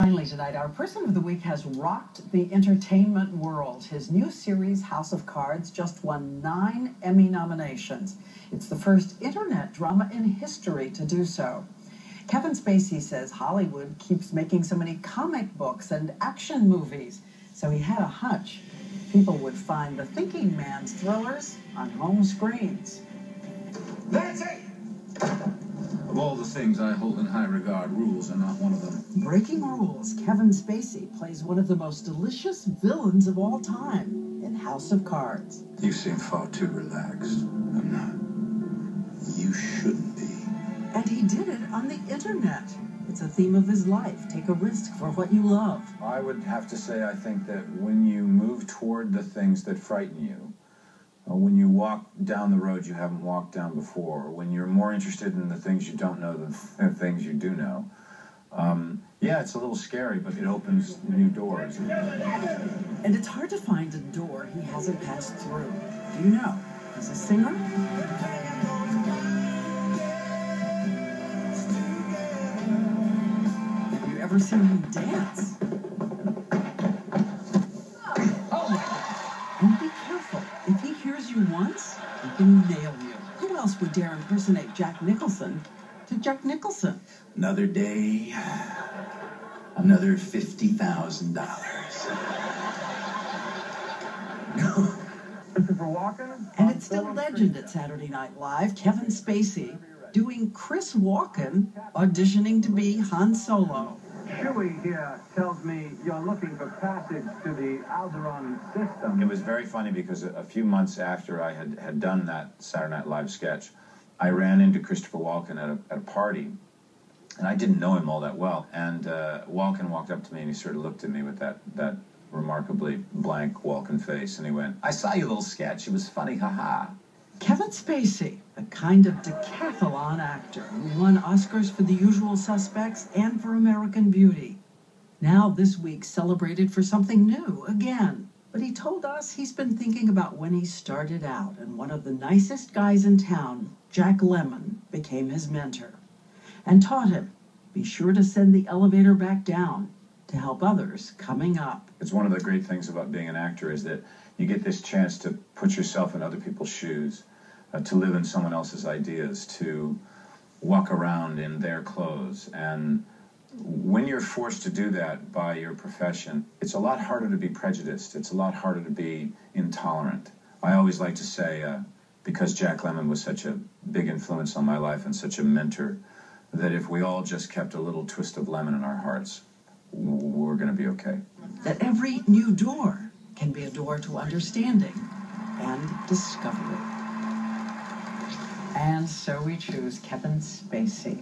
Finally tonight, our person of the week has rocked the entertainment world. His new series, House of Cards, just won 9 Emmy nominations. It's the first internet drama in history to do so. Kevin Spacey says Hollywood keeps making so many comic books and action movies, so he had a hunch people would find the thinking man's thrillers on home screens. That's it! Of all the things I hold in high regard, rules are not one of them. Breaking rules, Kevin Spacey plays one of the most delicious villains of all time in House of Cards. You seem far too relaxed. I'm not. You shouldn't be. And he did it on the internet. It's a theme of his life. Take a risk for what you love. I would have to say I think that when you move toward the things that frighten you, when you walk down the road you haven't walked down before, when you're more interested in the things you don't know than the things you do know, yeah, it's a little scary, but it opens new doors. And it's hard to find a door he hasn't passed through. Do you know? He's a singer. Have you ever seen him dance? And be careful. If he hears you once, he can nail you. Who else would dare impersonate Jack Nicholson to Jack Nicholson? Another day, another $50,000. Christopher Walken? And it's still a legend at Saturday Night Live. Kevin Spacey doing Chris Walken auditioning to be Han Solo. Chewie here tells me you're looking for passage to the Alderaan system. It was very funny because a few months after I had done that Saturday Night Live sketch, I ran into Christopher Walken at a party, and I didn't know him all that well. And Walken walked up to me and he sort of looked at me with that remarkably blank Walken face, and he went, "I saw your little sketch. It was funny, haha." Kevin Spacey, a kind of decathlon actor who won Oscars for The Usual Suspects and for American Beauty. Now this week celebrated for something new again. But he told us he's been thinking about when he started out, and one of the nicest guys in town, Jack Lemmon, became his mentor and taught him, be sure to send the elevator back down to help others coming up. It's one of the great things about being an actor is that you get this chance to put yourself in other people's shoes, to live in someone else's ideas, to walk around in their clothes. And when you're forced to do that by your profession, it's a lot harder to be prejudiced. It's a lot harder to be intolerant. I always like to say, because Jack Lemmon was such a big influence on my life and such a mentor, that if we all just kept a little twist of lemon in our hearts, we're going to be okay. That every new door can be a door to understanding and discovery. And so we choose Kevin Spacey.